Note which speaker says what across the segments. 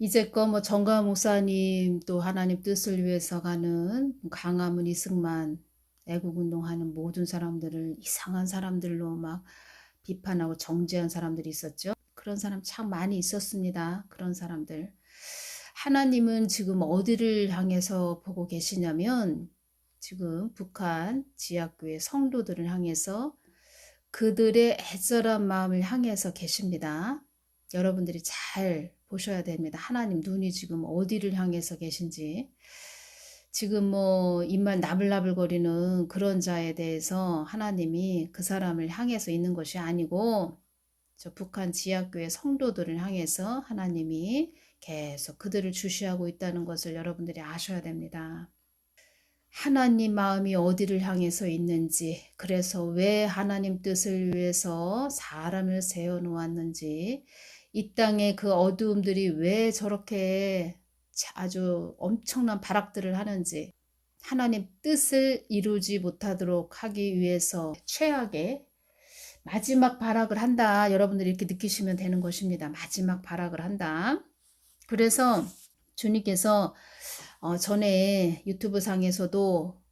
Speaker 1: 이제껏 뭐 정가 목사님 또 하나님 뜻을 위해서 가는 강화문 이승만 애국운동하는 모든 사람들을 이상한 사람들로 막 비판하고 정죄한 사람들이 있었죠. 그런 사람 참 많이 있었습니다. 그런 사람들. 하나님은 지금 어디를 향해서 보고 계시냐면 지금 북한 지하교회 성도들을 향해서 그들의 애절한 마음을 향해서 계십니다. 여러분들이 잘 보셔야 됩니다. 하나님 눈이 지금 어디를 향해서 계신지. 지금 뭐 입만 나불나불거리는 그런 자에 대해서 하나님이 그 사람을 향해서 있는 것이 아니고 저 북한 지하교회 성도들을 향해서 하나님이 계속 그들을 주시하고 있다는 것을 여러분들이 아셔야 됩니다. 하나님 마음이 어디를 향해서 있는지, 그래서 왜 하나님 뜻을 위해서 사람을 세워 놓았는지, 이 땅의 그 어두움들이 왜 저렇게 아주 엄청난 발악들을 하는지, 하나님 뜻을 이루지 못하도록 하기 위해서 최악의 마지막 발악을 한다. 여러분들이 이렇게 느끼시면 되는 것입니다. 마지막 발악을 한다. 그래서 주님께서 전에 유튜브 상에서도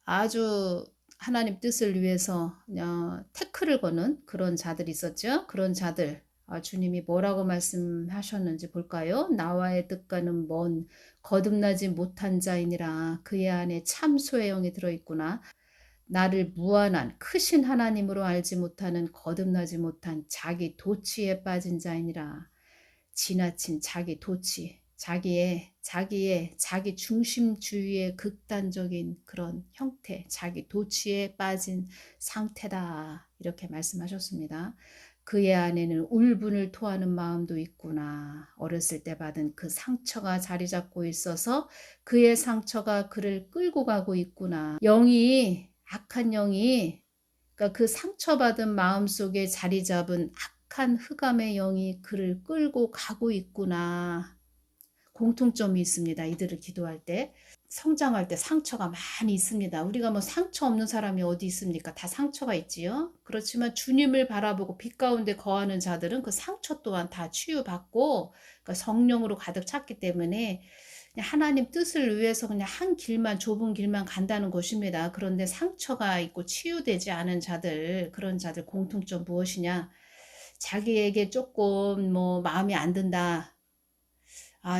Speaker 1: 아주 하나님 뜻을 위해서 그냥 태클을 거는 그런 자들이 있었죠. 그런 자들 주님이 뭐라고 말씀하셨는지 볼까요? 나와의 뜻과는 먼 거듭나지 못한 자이니라. 그의 안에 참소의 영이 들어있구나. 나를 무한한 크신 하나님으로 알지 못하는 거듭나지 못한 자기 도취에 빠진 자이니라. 지나친 자기 도취, 자기 중심주의의 극단적인 그런 형태, 자기 도취에 빠진 상태다. 이렇게 말씀하셨습니다. 그의 안에는 울분을 토하는 마음도 있구나. 어렸을 때 받은 그 상처가 자리 잡고 있어서 그의 상처가 그를 끌고 가고 있구나. 악한 영이, 그러니까 그 상처받은 마음 속에 자리 잡은 악한 흑암의 영이 그를 끌고 가고 있구나. 공통점이 있습니다. 이들을 기도할 때, 성장할 때 상처가 많이 있습니다. 우리가 뭐 상처 없는 사람이 어디 있습니까? 다 상처가 있지요. 그렇지만 주님을 바라보고 빛 가운데 거하는 자들은 그 상처 또한 다 치유받고 그러니까 성령으로 가득 찼기 때문에 하나님 뜻을 위해서 그냥 한 길만, 좁은 길만 간다는 것입니다. 그런데 상처가 있고 치유되지 않은 자들, 그런 자들 공통점 무엇이냐? 자기에게 조금 뭐 마음이 안 든다.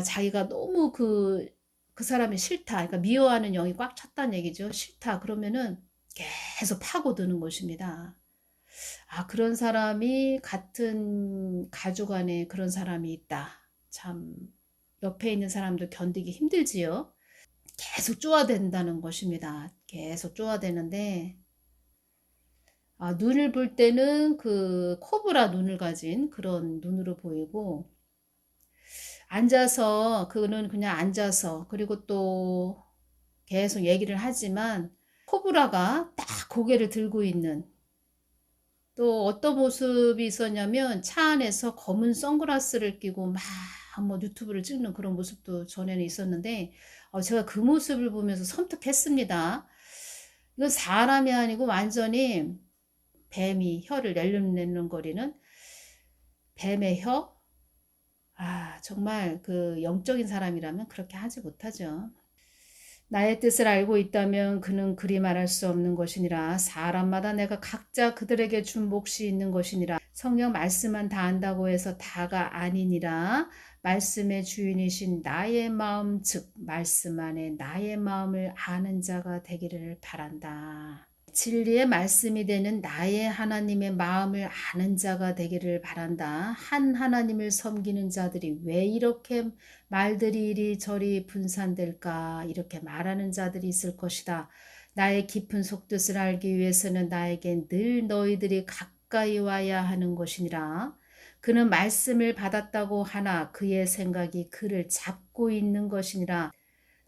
Speaker 1: 자기가 너무 그 사람이 싫다. 그러니까 미워하는 영이 꽉 찼다는 얘기죠. 싫다. 그러면은 계속 파고드는 것입니다. 그런 사람이 같은 가족 안에 그런 사람이 있다. 참, 옆에 있는 사람도 견디기 힘들지요. 계속 쪼아댄다는 것입니다. 계속 쪼아대는데, 눈을 볼 때는 그 코브라 눈을 가진 그런 눈으로 보이고, 그는 그냥 앉아서, 그리고 또 계속 얘기를 하지만, 코브라가 딱 고개를 들고 있는, 또 어떤 모습이 있었냐면, 차 안에서 검은 선글라스를 끼고 막 뭐 유튜브를 찍는 그런 모습도 전에는 있었는데, 제가 그 모습을 보면서 섬뜩했습니다. 이건 사람이 아니고 완전히 뱀이 혀를 낼름낼름거리는 뱀의 혀? 정말 그 영적인 사람이라면 그렇게 하지 못하죠. 나의 뜻을 알고 있다면 그는 그리 말할 수 없는 것이니라. 사람마다 내가 각자 그들에게 준 몫이 있는 것이니라. 성령 말씀만 다 안다고 해서 다가 아니니라. 말씀의 주인이신 나의 마음 즉 말씀 안에 나의 마음을 아는 자가 되기를 바란다. 진리의 말씀이 되는 나의 하나님의 마음을 아는 자가 되기를 바란다. 한 하나님을 섬기는 자들이 왜 이렇게 말들이 이리저리 분산될까? 이렇게 말하는 자들이 있을 것이다. 나의 깊은 속뜻을 알기 위해서는 나에겐 늘 너희들이 가까이 와야 하는 것이니라. 그는 말씀을 받았다고 하나 그의 생각이 그를 잡고 있는 것이니라.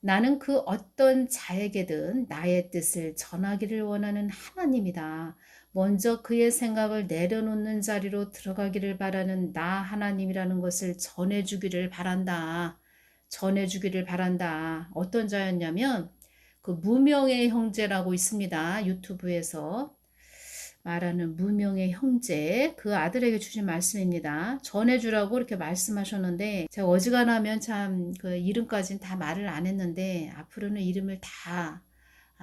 Speaker 1: 나는 그 어떤 자에게든 나의 뜻을 전하기를 원하는 하나님이다. 먼저 그의 생각을 내려놓는 자리로 들어가기를 바라는 나 하나님이라는 것을 전해주기를 바란다. 전해주기를 바란다. 어떤 자였냐면 그 무명의 형제라고 있습니다. 유튜브에서. 말하는 무명의 형제 그 아들에게 주신 말씀입니다. 전해주라고 이렇게 말씀하셨는데 제가 어지간하면 참 그 이름까지는 다 말을 안 했는데 앞으로는 이름을 다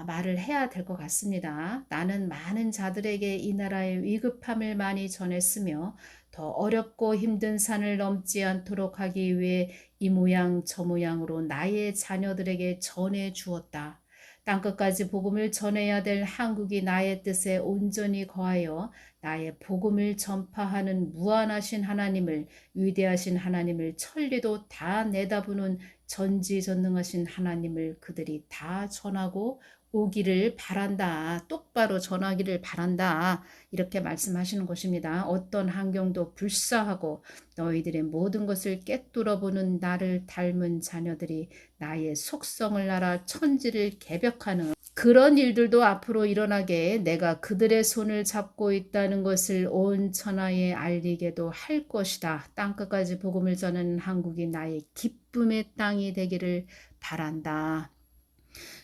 Speaker 1: 말을 해야 될 것 같습니다. 나는 많은 자들에게 이 나라의 위급함을 많이 전했으며 더 어렵고 힘든 산을 넘지 않도록 하기 위해 이 모양 저 모양으로 나의 자녀들에게 전해 주었다. 땅끝까지 복음을 전해야 될 한국이 나의 뜻에 온전히 거하여 나의 복음을 전파하는 무한하신 하나님을, 위대하신 하나님을, 천리도 다 내다보는 전지전능하신 하나님을 그들이 다 전하고 오기를 바란다. 똑바로 전하기를 바란다. 이렇게 말씀하시는 것입니다. 어떤 환경도 불사하고 너희들의 모든 것을 꿰뚫어보는 나를 닮은 자녀들이 나의 속성을 알아 천지를 개벽하는 그런 일들도 앞으로 일어나게 내가 그들의 손을 잡고 있다는 것을 온 천하에 알리게도 할 것이다. 땅끝까지 복음을 전하는 한국이 나의 기쁨의 땅이 되기를 바란다.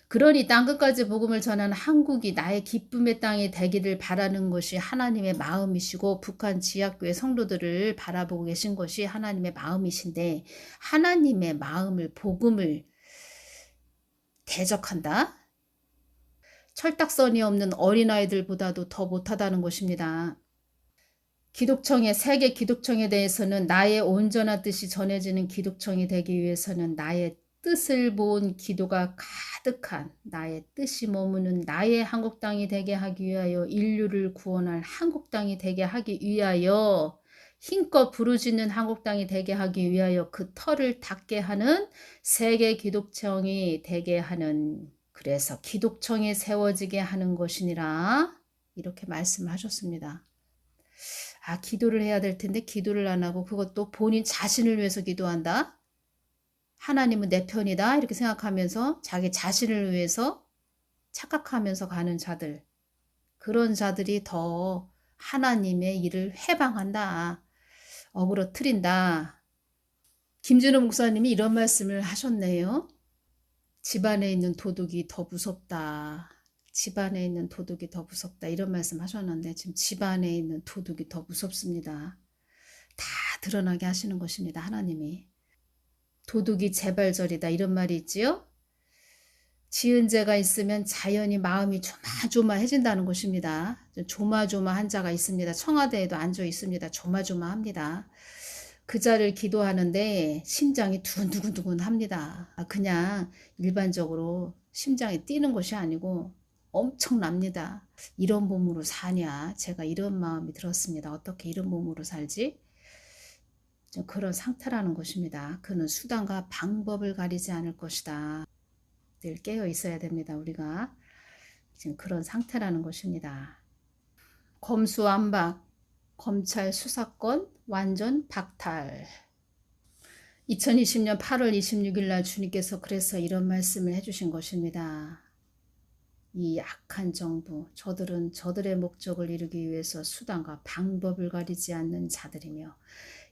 Speaker 1: 그러니 땅끝까지 복음을 전하는 한국이 나의 기쁨의 땅이 되기를 바라는 것이 하나님의 마음이시고 북한 지하교회 성도들을 바라보고 계신 것이 하나님의 마음이신데 하나님의 마음을 복음을 대적한다? 철딱선이 없는 어린아이들보다도 더 못하다는 것입니다. 기독청의 세계 기독청에 대해서는 나의 온전한 뜻이 전해지는 기독청이 되기 위해서는 나의 뜻을 모은 기도가 가득한 나의 뜻이 머무는 나의 한국 땅이 되게 하기 위하여 인류를 구원할 한국 땅이 되게 하기 위하여 힘껏 부르짖는 한국 땅이 되게 하기 위하여 그 털을 닫게 하는 세계 기독청이 되게 하는 그래서 기독청이 세워지게 하는 것이니라 이렇게 말씀하셨습니다. 기도를 해야 될 텐데 기도를 안 하고 그것도 본인 자신을 위해서 기도한다. 하나님은 내 편이다 이렇게 생각하면서 자기 자신을 위해서 착각하면서 가는 자들 그런 자들이 더 하나님의 일을 해방한다. 어그러뜨린다. 김준호 목사님이 이런 말씀을 하셨네요. 집안에 있는 도둑이 더 무섭다. 집안에 있는 도둑이 더 무섭다. 이런 말씀 하셨는데 지금 집안에 있는 도둑이 더 무섭습니다. 다 드러나게 하시는 것입니다. 하나님이. 도둑이 재발절이다 이런 말이 있지요. 지은 죄가 있으면 자연히 마음이 조마조마해진다는 것입니다. 조마조마한 자가 있습니다. 청와대에도 앉아 있습니다. 조마조마합니다. 그 자를 기도하는데 심장이 두근두근두근 합니다. 그냥 일반적으로 심장이 뛰는 것이 아니고 엄청납니다. 이런 몸으로 사냐? 제가 이런 마음이 들었습니다. 어떻게 이런 몸으로 살지? 그런 상태라는 것입니다. 그는 수단과 방법을 가리지 않을 것이다. 늘 깨어 있어야 됩니다. 우리가 지금 그런 상태라는 것입니다. 검수완박, 검찰 수사권 완전 박탈. 2020년 8월 26일 날 주님께서 그래서 이런 말씀을 해주신 것입니다. 이 악한 정부, 저들은 저들의 목적을 이루기 위해서 수단과 방법을 가리지 않는 자들이며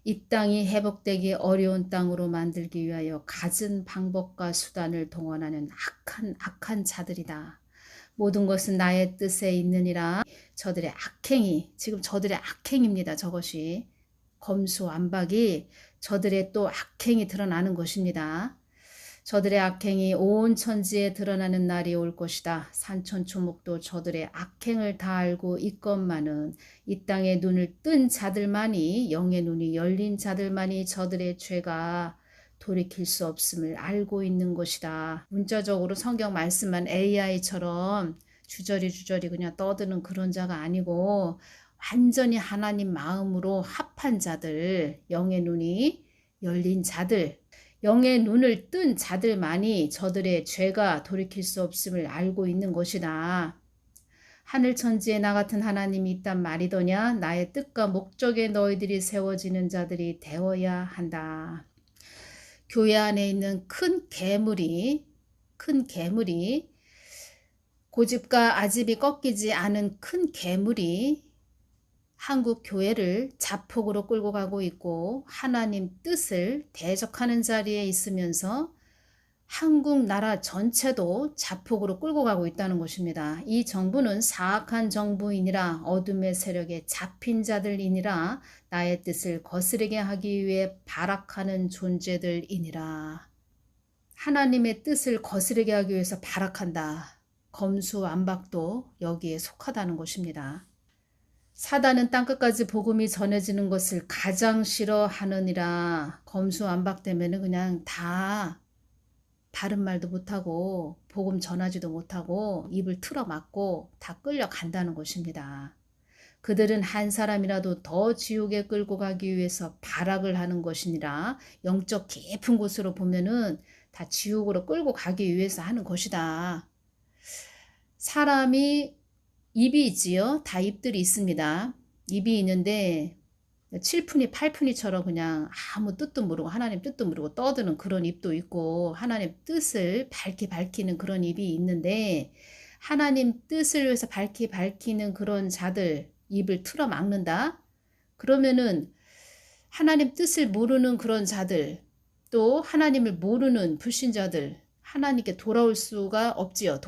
Speaker 1: 이 땅이 회복되기 어려운 땅으로 만들기 위하여 갖은 방법과 수단을 동원하는 악한 자들이다. 모든 것은 나의 뜻에 있느니라. 저들의 악행이 지금 저들의 악행입니다. 저것이 검수완박이 저들의 또 악행이 드러나는 것입니다. 저들의 악행이 온 천지에 드러나는 날이 올 것이다. 산천초목도 저들의 악행을 다 알고 있건만은 이 땅에 눈을 뜬 자들만이 영의 눈이 열린 자들만이 저들의 죄가 돌이킬 수 없음을 알고 있는 것이다. 문자적으로 성경 말씀만 AI처럼 주저리 그냥 떠드는 그런 자가 아니고 완전히 하나님 마음으로 합한 자들, 영의 눈이 열린 자들, 영의 눈을 뜬 자들만이 저들의 죄가 돌이킬 수 없음을 알고 있는 것이다. 하늘천지에 나 같은 하나님이 있단 말이더냐? 나의 뜻과 목적에 너희들이 세워지는 자들이 되어야 한다. 교회 안에 있는 큰 괴물이 고집과 아집이 꺾이지 않은 큰 괴물이 한국 교회를 자폭으로 끌고 가고 있고 하나님 뜻을 대적하는 자리에 있으면서 한국 나라 전체도 자폭으로 끌고 가고 있다는 것입니다. 이 정부는 사악한 정부이니라 어둠의 세력에 잡힌 자들이니라 나의 뜻을 거스르게 하기 위해 발악하는 존재들이니라. 하나님의 뜻을 거스르게 하기 위해서 발악한다. 검수완박도 여기에 속하다는 것입니다. 사단은 땅끝까지 복음이 전해지는 것을 가장 싫어하느니라. 검수완박되면은 그냥 다 바른 말도 못하고 복음 전하지도 못하고 입을 틀어막고 다 끌려간다는 것입니다. 그들은 한 사람이라도 더 지옥에 끌고 가기 위해서 발악을 하는 것이니라. 영적 깊은 곳으로 보면은 다 지옥으로 끌고 가기 위해서 하는 것이다. 사람이 입이 있지요. 다 입들이 있습니다. 입이 있는데 7푼이 8푼이처럼 그냥 아무 뜻도 모르고 하나님 뜻도 모르고 떠드는 그런 입도 있고 하나님 뜻을 밝히는 그런 입이 있는데 하나님 뜻을 위해서 밝히는 그런 자들 입을 틀어 막는다. 그러면은 하나님 뜻을 모르는 그런 자들 또 하나님을 모르는 불신자들 하나님께 돌아올 수가 없지요.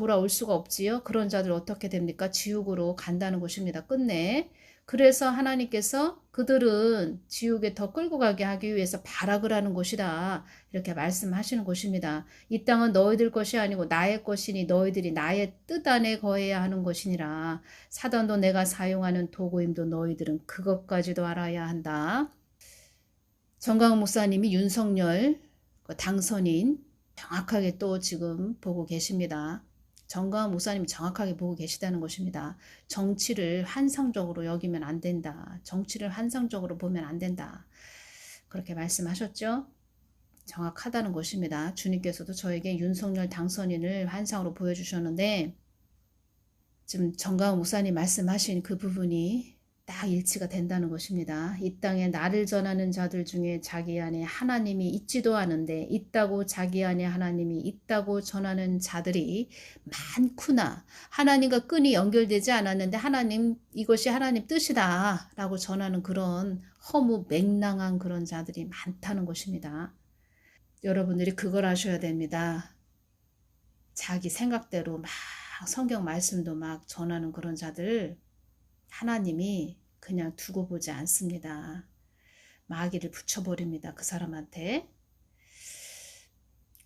Speaker 1: 그런 자들 어떻게 됩니까? 지옥으로 간다는 것입니다. 끝내. 그래서 하나님께서 그들은 지옥에 더 끌고 가게 하기 위해서 발악을 하는 것이다. 이렇게 말씀하시는 것입니다. 이 땅은 너희들 것이 아니고 나의 것이니 너희들이 나의 뜻 안에 거해야 하는 것이니라. 사단도 내가 사용하는 도구임도 너희들은 그것까지도 알아야 한다. 정강훈 목사님이 윤석열 당선인 정확하게 또 지금 보고 계십니다. 정강훈 목사님이 정확하게 보고 계시다는 것입니다. 정치를 환상적으로 여기면 안 된다. 정치를 환상적으로 보면 안 된다. 그렇게 말씀하셨죠? 정확하다는 것입니다. 주님께서도 저에게 윤석열 당선인을 환상으로 보여주셨는데 지금 정강훈 목사님 말씀하신 그 부분이 딱 일치가 된다는 것입니다. 이 땅에 나를 전하는 자들 중에 자기 안에 하나님이 있지도 않은데 있다고 자기 안에 하나님이 있다고 전하는 자들이 많구나. 하나님과 끈이 연결되지 않았는데 하나님 이것이 하나님 뜻이다 라고 전하는 그런 허무 맹랑한 그런 자들이 많다는 것입니다. 여러분들이 그걸 아셔야 됩니다. 자기 생각대로 막 성경 말씀도 막 전하는 그런 자들 하나님이 그냥 두고 보지 않습니다. 마귀를 붙여버립니다. 그 사람한테.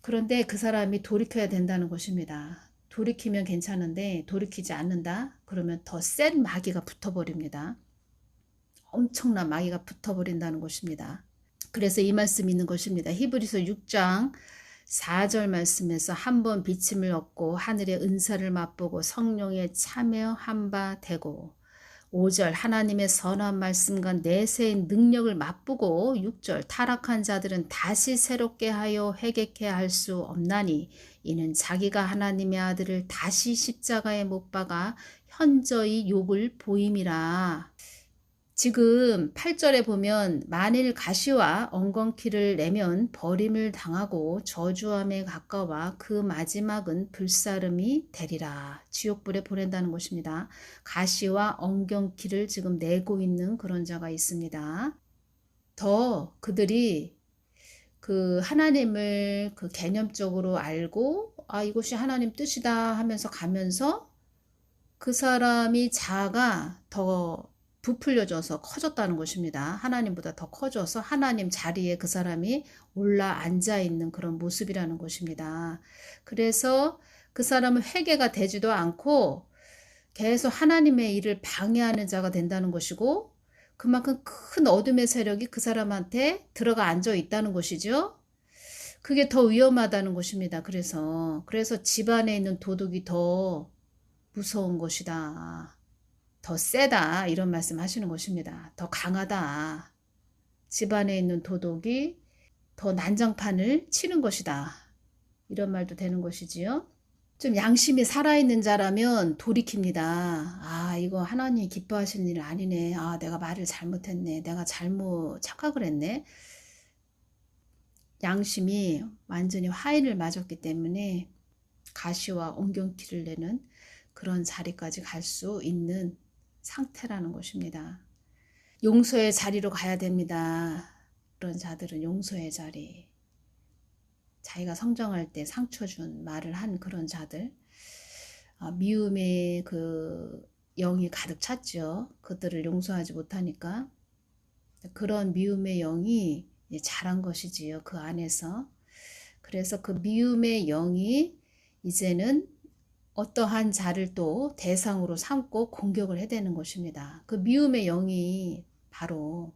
Speaker 1: 그런데 그 사람이 돌이켜야 된다는 것입니다. 돌이키면 괜찮은데 돌이키지 않는다? 그러면 더 센 마귀가 붙어버립니다. 엄청난 마귀가 붙어버린다는 것입니다. 그래서 이 말씀이 있는 것입니다. 히브리서 6장 4절 말씀에서 한번 비침을 얻고 하늘의 은사를 맛보고 성령에 참여한 바 되고 5절 하나님의 선한 말씀과 내세의 능력을 맛보고 6절 타락한 자들은 다시 새롭게 하여 회개케 할 수 없나니 이는 자기가 하나님의 아들을 다시 십자가에 못 박아 현저히 욕을 보임이라. 지금 8절에 보면 만일 가시와 엉겅퀴를 내면 버림을 당하고 저주함에 가까워 그 마지막은 불사름이 되리라. 지옥불에 보낸다는 것입니다. 가시와 엉겅퀴를 지금 내고 있는 그런 자가 있습니다. 더 그들이 그 하나님을 그 개념적으로 알고 이것이 하나님 뜻이다 하면서 가면서 그 사람이 자아가 더 부풀려져서 커졌다는 것입니다. 하나님보다 더 커져서 하나님 자리에 그 사람이 올라 앉아 있는 그런 모습이라는 것입니다. 그래서 그 사람은 회개가 되지도 않고 계속 하나님의 일을 방해하는 자가 된다는 것이고 그만큼 큰 어둠의 세력이 그 사람한테 들어가 앉아 있다는 것이죠. 그게 더 위험하다는 것입니다. 그래서 집안에 있는 도둑이 더 무서운 것이다. 더 세다 이런 말씀 하시는 것입니다. 더 강하다. 집안에 있는 도둑이 더 난장판을 치는 것이다. 이런 말도 되는 것이지요. 좀 양심이 살아있는 자라면 돌이킵니다. 이거 하나님이 기뻐하시는 일 아니네. 내가 말을 잘못했네. 내가 잘못 착각을 했네. 양심이 완전히 화인을 맞았기 때문에 가시와 엉겅퀴를 내는 그런 자리까지 갈 수 있는 상태라는 것입니다. 용서의 자리로 가야 됩니다. 그런 자들은 용서의 자리. 자기가 성장할 때 상처 준 말을 한 그런 자들, 미움의 그 영이 가득 찼죠. 그들을 용서하지 못하니까. 그런 미움의 영이 이제 자란 것이지요. 그 안에서. 그래서 그 미움의 영이 이제는 어떠한 자를 또 대상으로 삼고 공격을 해대는 것입니다. 그 미움의 영이 바로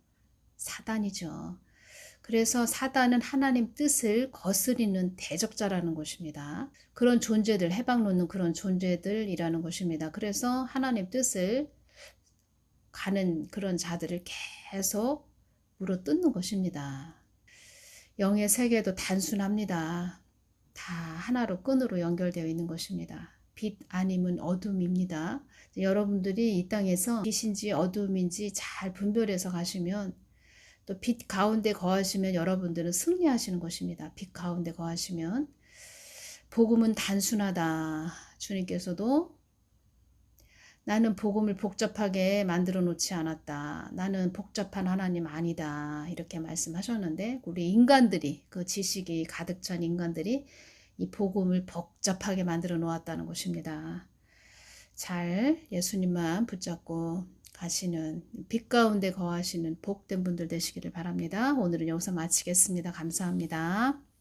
Speaker 1: 사단이죠. 그래서 사단은 하나님 뜻을 거스리는 대적자라는 것입니다. 그런 존재들, 해방 놓는 그런 존재들이라는 것입니다. 그래서 하나님 뜻을 가는 그런 자들을 계속 물어뜯는 것입니다. 영의 세계도 단순합니다. 다 하나로 끈으로 연결되어 있는 것입니다. 빛 아님은 어둠입니다. 여러분들이 이 땅에서 빛인지 어둠인지 잘 분별해서 가시면, 또 빛 가운데 거하시면 여러분들은 승리하시는 것입니다. 빛 가운데 거하시면. 복음은 단순하다. 주님께서도 나는 복음을 복잡하게 만들어 놓지 않았다. 나는 복잡한 하나님 아니다. 이렇게 말씀하셨는데, 우리 인간들이, 그 지식이 가득 찬 인간들이 이 복음을 복잡하게 만들어 놓았다는 것입니다. 잘 예수님만 붙잡고 가시는, 빛 가운데 거하시는 복된 분들 되시기를 바랍니다. 오늘은 여기서 마치겠습니다. 감사합니다.